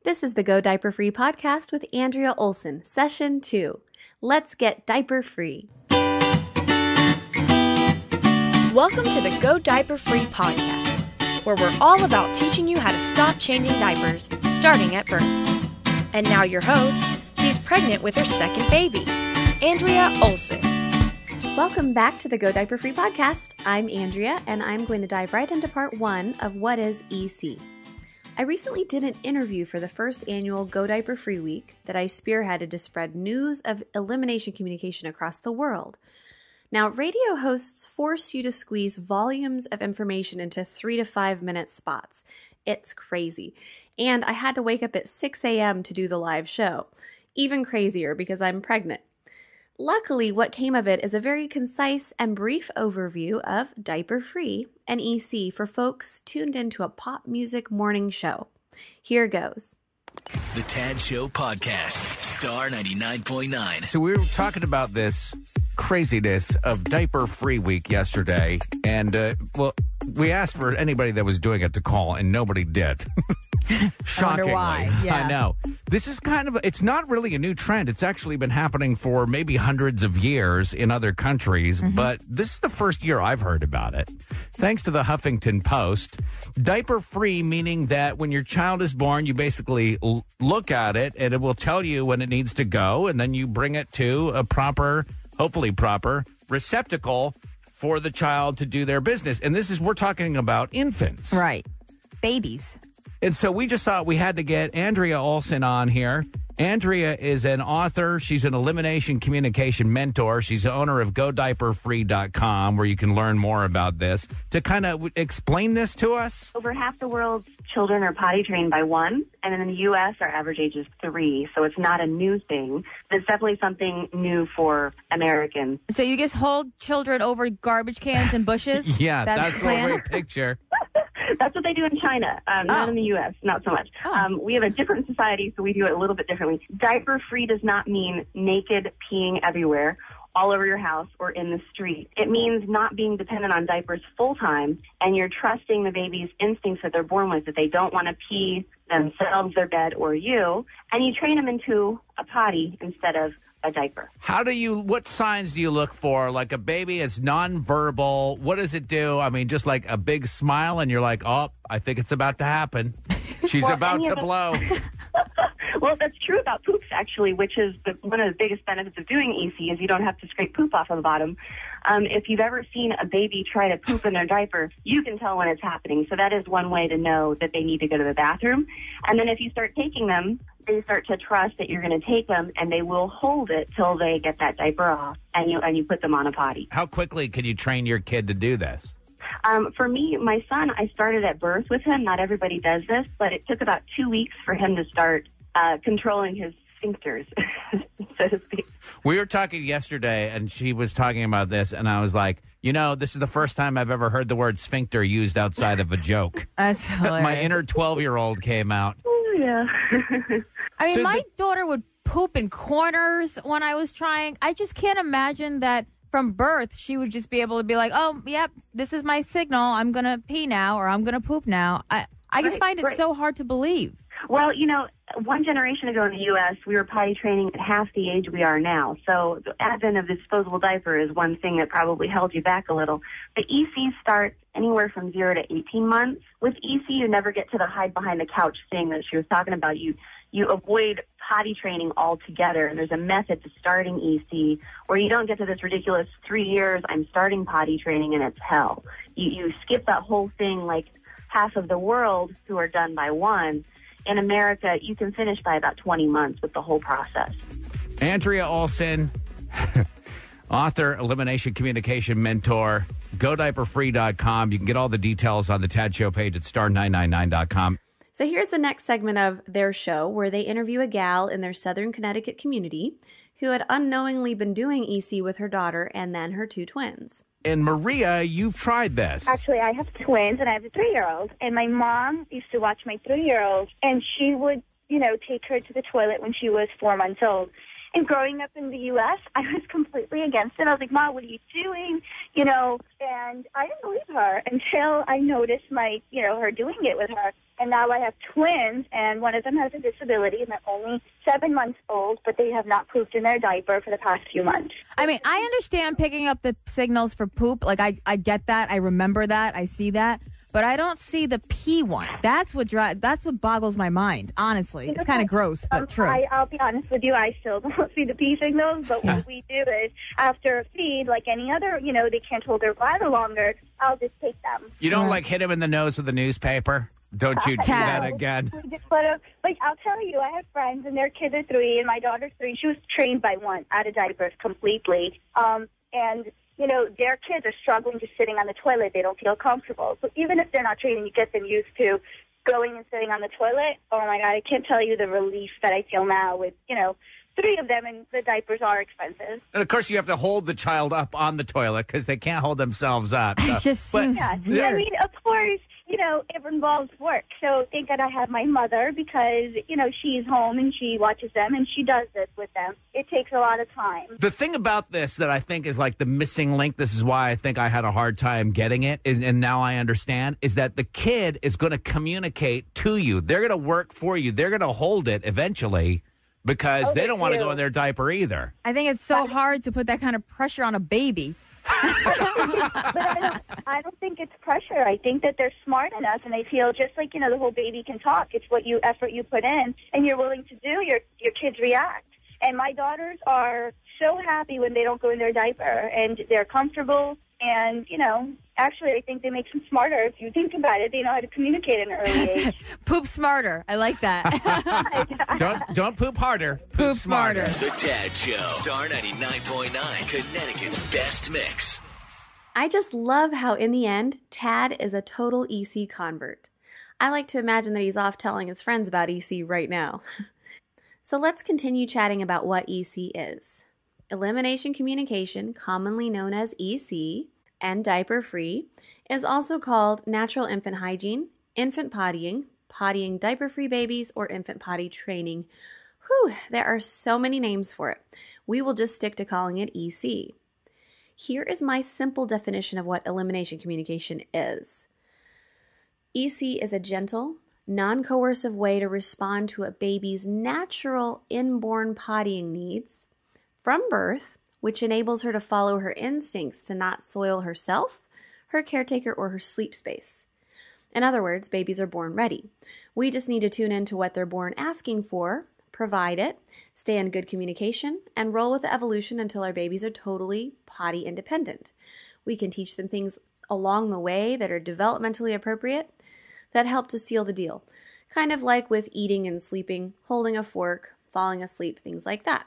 This is the Go Diaper Free podcast with Andrea Olson, Session 2. Let's get diaper free. Welcome to the Go Diaper Free podcast, where we're all about teaching you how to stop changing diapers, starting at birth. And now your host, she's pregnant with her second baby, Andrea Olson. Welcome back to the Go Diaper Free podcast. I'm Andrea, and I'm going to dive right into part 1 of what is EC. I recently did an interview for the first annual Go Diaper Free Week that I spearheaded to spread news of elimination communication across the world. Now, radio hosts force you to squeeze volumes of information into 3 to 5 minute spots. It's crazy. And I had to wake up at 6 a.m. to do the live show. Even crazier because I'm pregnant. Luckily, what came of it is a very concise and brief overview of Diaper Free and EC for folks tuned into a pop music morning show. Here goes. The Tad Show Podcast, Star 99.9. So we were talking about this craziness of Diaper Free Week yesterday, and, we asked for anybody that was doing it to call, and nobody did. Shockingly. I wonder why. Yeah. I know. This is it's not really a new trend. It's actually been happening for maybe hundreds of years in other countries, but this is the first year I've heard about it. Thanks to the Huffington Post. Diaper free, meaning that when your child is born, you basically look at it and it will tell you when it needs to go, and then you bring it to a hopefully proper receptacle for the child to do their business. And we're talking about infants. Right. Babies. And so we just thought we had to get Andrea Olson on here. Andrea is an author. She's an elimination communication mentor. She's the owner of GoDiaperFree.com, where you can learn more about this. To kind of explain this to us. Over half the world's children are potty trained by 1, and in the U.S., our average age is 3, so it's not a new thing. It's definitely something new for Americans. So you just hold children over garbage cans and bushes? Yeah, that's what we picture. That's what they do in China, not in the U.S., not so much. We have a different society, so we do it a little bit differently. Diaper-free does not mean naked peeing everywhere, all over your house, or in the street. It means not being dependent on diapers full-time, and you're trusting the baby's instincts that they're born with, that they don't want to pee themselves, their bed, or you, and you train them into a potty instead of a diaper. What signs do you look for? Like a baby, it's nonverbal. What does it do? I mean, just like a big smile and you're like, oh, I think it's about to happen. She's about to blow. Well, that's true about poops, actually, which is one of the biggest benefits of doing EC is you don't have to scrape poop off of the bottom. If you've ever seen a baby try to poop in their diaper, you can tell when it's happening. So that is one way to know that they need to go to the bathroom. And then if you start taking them, they start to trust that you're going to take them, and they will hold it till they get that diaper off, and you put them on a potty. How quickly can you train your kid to do this? For me, my son, I started at birth with him. Not everybody does this, but it took about 2 weeks for him to start controlling his sphincters, so to speak. We were talking yesterday, and she was talking about this, and I was like, this is the first time I've ever heard the word sphincter used outside of a joke. That's hilarious. My inner 12-year-old came out. Oh, yeah. I mean, my daughter would poop in corners when I was trying. I just can't imagine that from birth she would just be able to be like, oh, yep, this is my signal. I'm going to pee now, or I'm going to poop now. I just find it so hard to believe. Well, one generation ago in the U.S., we were potty training at half the age we are now. So the advent of the disposable diaper is one thing that probably held you back a little. But EC starts anywhere from 0 to 18 months. With EC, you never get to the hide behind the couch thing that she was talking about. You avoid potty training altogether. And there's a method to starting EC where you don't get to this ridiculous 3 years, I'm starting potty training, and it's hell. You skip that whole thing like half of the world who are done by 1. In America, you can finish by about 20 months with the whole process. Andrea Olson, author, elimination communication mentor, GoDiaperFree.com. You can get all the details on the Tad Show page at star999.com. So here's the next segment of their show where they interview a gal in their Southern Connecticut community who had unknowingly been doing EC with her daughter and then her 2 twins. And Maria, you've tried this. Actually, I have twins, and I have a 3-year-old. And my mom used to watch my 3-year-old, and she would, take her to the toilet when she was 4 months old. And growing up in the U.S., I was completely against it. I was like, Mom, what are you doing? You know, and I didn't believe her until I noticed her doing it with her. And now I have twins, and one of them has a disability, and they're only 7 months old, but they have not pooped in their diaper for the past few months. I mean, I understand picking up the signals for poop. Like, I get that. I remember that. I see that. But I don't see the pee one. That's what boggles my mind, honestly. It's kind of gross, but true. I'll be honest with you. I still don't see the pee signals, but what we do is after a feed, like any other, they can't hold their bladder longer, I'll just take them. You don't, hit him in the nose with a newspaper? Don't you do that again? But I'll tell you, I have friends, and their kids are 3, and my daughter's 3. She was trained by one, out of diapers completely. And their kids are struggling just sitting on the toilet. They don't feel comfortable. So even if they're not trained and you get them used to going and sitting on the toilet, oh, my God, I can't tell you the relief that I feel now with, 3 of them, and the diapers are expensive. And, of course, you have to hold the child up on the toilet because they can't hold themselves up. It just seems weird. I mean, of course, it involves work. So thank God I have my mother because, she's home and she watches them and she does this with them. It takes a lot of time. The thing about this that I think is like the missing link, this is why I think I had a hard time getting it, and now I understand, is that the kid is going to communicate to you. They're going to work for you. They're going to hold it eventually because they don't want to go in their diaper either. I think it's so hard to put that kind of pressure on a baby. But I don't think it's pressure. I think that they're smart enough, and they feel just like, the whole baby can talk. It's what effort you put in, and you're willing to do. Your kids react. And my daughters are so happy when they don't go in their diaper, and they're comfortable. And, actually, I think they make them smarter. If you think about it, they know how to communicate at an early age. Poop smarter. I like that. Don't poop harder. Poop smarter. The Tad Show. Star 99.9. Connecticut's best mix. I just love how, in the end, Tad is a total EC convert. I like to imagine that he's off telling his friends about EC right now. So let's continue chatting about what EC is. Elimination Communication, commonly known as EC, and diaper-free, is also called natural infant hygiene, infant pottying, pottying diaper-free babies, or infant potty training. Whew, there are so many names for it. We will just stick to calling it EC. Here is my simple definition of what elimination communication is. EC is a gentle, non-coercive way to respond to a baby's natural inborn pottying needs from birth, which enables her to follow her instincts to not soil herself, her caretaker, or her sleep space. In other words, babies are born ready. We just need to tune into what they're born asking for, provide it, stay in good communication, and roll with the evolution until our babies are totally potty independent. We can teach them things along the way that are developmentally appropriate that help to seal the deal, kind of like with eating and sleeping, holding a fork, falling asleep, things like that.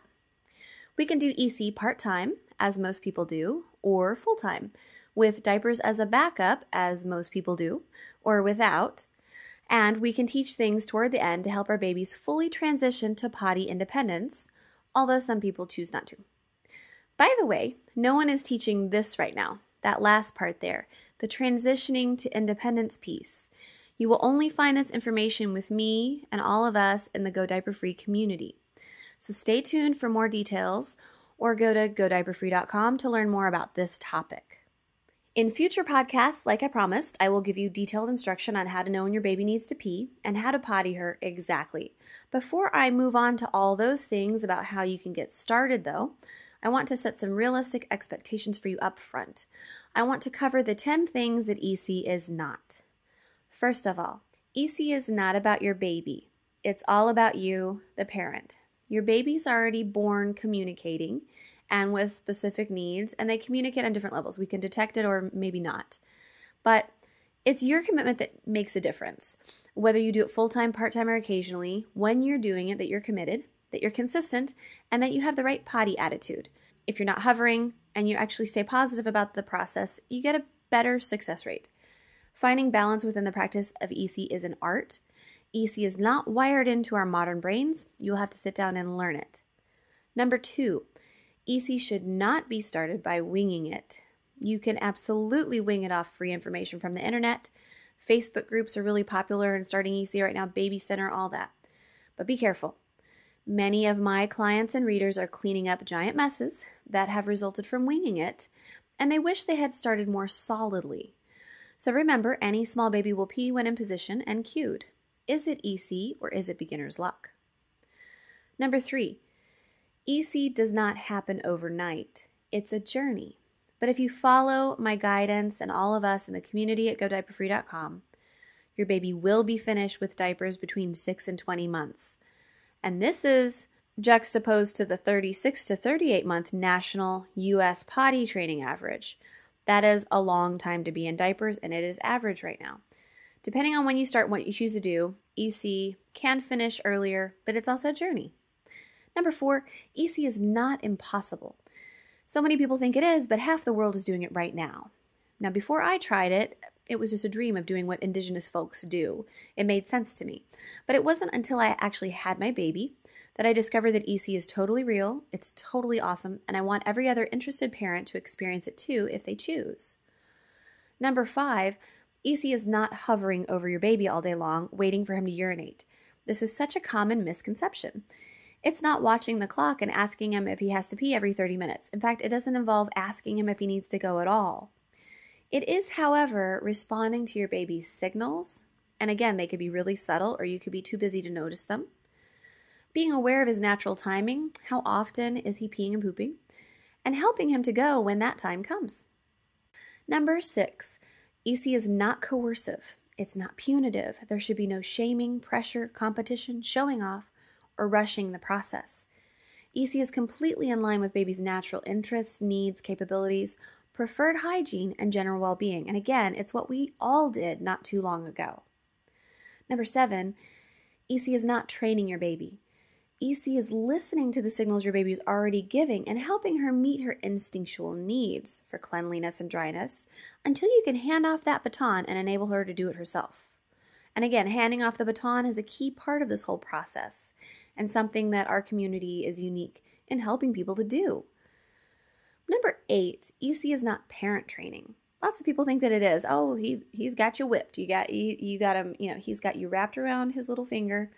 We can do EC part-time, as most people do, or full-time, with diapers as a backup, as most people do, or without. And we can teach things toward the end to help our babies fully transition to potty independence, although some people choose not to. By the way, no one is teaching this right now, that last part there, the transitioning to independence piece. You will only find this information with me and all of us in the Go Diaper Free community. So stay tuned for more details, or go to godiaperfree.com to learn more about this topic. In future podcasts, like I promised, I will give you detailed instruction on how to know when your baby needs to pee and how to potty her exactly. Before I move on to all those things about how you can get started, though, I want to set some realistic expectations for you up front. I want to cover the 10 things that EC is not. First of all, EC is not about your baby. It's all about you, the parent. Your baby's already born communicating and with specific needs, and they communicate on different levels. We can detect it or maybe not. But it's your commitment that makes a difference. Whether you do it full-time, part-time, or occasionally, when you're doing it, that you're committed, that you're consistent, and that you have the right potty attitude. If you're not hovering and you actually stay positive about the process, you get a better success rate. Finding balance within the practice of EC is an art. EC is not wired into our modern brains. You'll have to sit down and learn it. Number 2, EC should not be started by winging it. You can absolutely wing it off free information from the internet. Facebook groups are really popular in starting EC right now, Baby Center, all that. But be careful. Many of my clients and readers are cleaning up giant messes that have resulted from winging it, and they wish they had started more solidly. So remember, any small baby will pee when in position and cued. Is it EC or is it beginner's luck? Number 3, EC does not happen overnight. It's a journey. But if you follow my guidance and all of us in the community at GoDiaperFree.com, your baby will be finished with diapers between 6 and 20 months. And this is juxtaposed to the 36 to 38 month national U.S. potty training average. That is a long time to be in diapers, and it is average right now. Depending on when you start, what you choose to do, EC can finish earlier, but it's also a journey. Number 4, EC is not impossible. So many people think it is, but half the world is doing it right now. Now, before I tried it, it was just a dream of doing what Indigenous folks do. It made sense to me. But it wasn't until I actually had my baby that I discovered that EC is totally real, it's totally awesome, and I want every other interested parent to experience it too if they choose. Number 5, EC is not hovering over your baby all day long, waiting for him to urinate. This is such a common misconception. It's not watching the clock and asking him if he has to pee every 30 minutes. In fact, it doesn't involve asking him if he needs to go at all. It is, however, responding to your baby's signals, and again, they could be really subtle or you could be too busy to notice them. Being aware of his natural timing, how often is he peeing and pooping, and helping him to go when that time comes. Number 6, EC is not coercive. It's not punitive. There should be no shaming, pressure, competition, showing off, or rushing the process. EC is completely in line with baby's natural interests, needs, capabilities, preferred hygiene, and general well-being. And again, it's what we all did not too long ago. Number 7, EC is not training your baby. EC is listening to the signals your baby is already giving and helping her meet her instinctual needs for cleanliness and dryness until you can hand off that baton and enable her to do it herself. And again, handing off the baton is a key part of this whole process and something that our community is unique in helping people to do. Number 8, EC is not parent training. Lots of people think that it is. Oh, he's got you whipped. You got him, he's got you wrapped around his little finger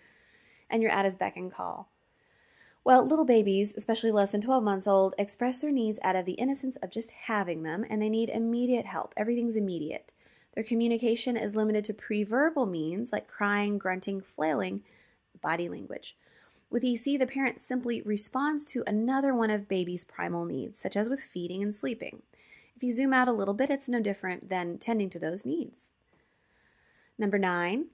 and you're at his beck and call. Well, little babies, especially less than 12 months old, express their needs out of the innocence of just having them, and they need immediate help. Everything's immediate. Their communication is limited to pre-verbal means like crying, grunting, flailing, body language. With EC, the parent simply responds to another one of baby's primal needs, such as with feeding and sleeping. If you zoom out a little bit, it's no different than tending to those needs. Number 9,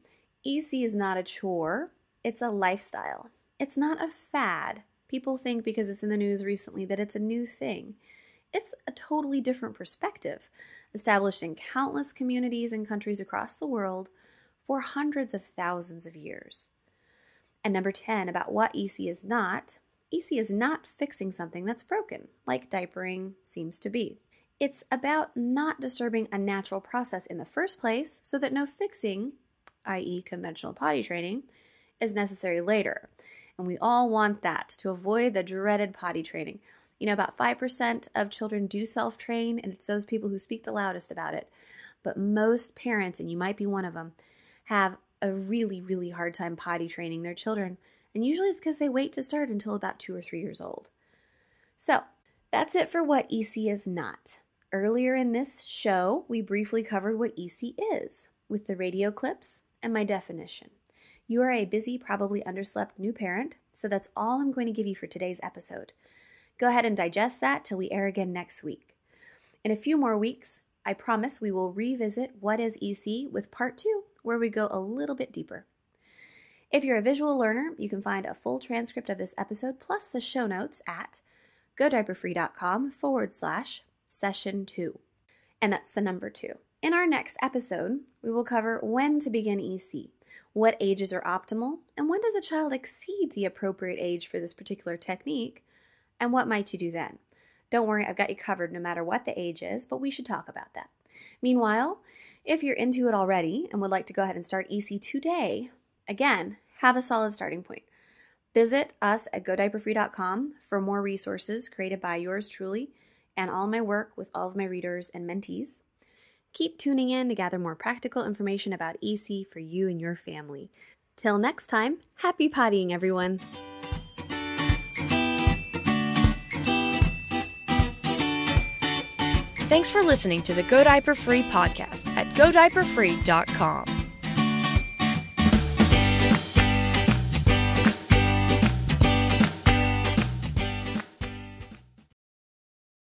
EC is not a chore, it's a lifestyle. It's not a fad. People think because it's in the news recently that it's a new thing. It's a totally different perspective, established in countless communities and countries across the world for hundreds of thousands of years. And number 10, about what EC is not fixing something that's broken, like diapering seems to be. It's about not disturbing a natural process in the first place so that no fixing, i.e. conventional potty training, is necessary later. And we all want that to avoid the dreaded potty training. About 5% of children do self-train, and it's those people who speak the loudest about it. But most parents, and you might be one of them, have a really, really hard time potty training their children. And usually it's because they wait to start until about 2 or 3 years old. So that's it for what EC is not. Earlier in this show, we briefly covered what EC is with the radio clips and my definition. You are a busy, probably underslept new parent, so that's all I'm going to give you for today's episode. Go ahead and digest that till we air again next week. In a few more weeks, I promise we will revisit what is EC with part 2, where we go a little bit deeper. If you're a visual learner, you can find a full transcript of this episode plus the show notes at godiaperfree.com/session2. And that's the number 2. In our next episode, we will cover when to begin EC, what ages are optimal, and when does a child exceed the appropriate age for this particular technique, and what might you do then? Don't worry, I've got you covered no matter what the age is, but we should talk about that. Meanwhile, if you're into it already and would like to go ahead and start EC today, again, have a solid starting point. Visit us at GoDiaperFree.com for more resources created by yours truly and all my work with all of my readers and mentees. Keep tuning in to gather more practical information about EC for you and your family. Till next time, happy pottying, everyone. Thanks for listening to the Go Diaper Free podcast at godiaperfree.com.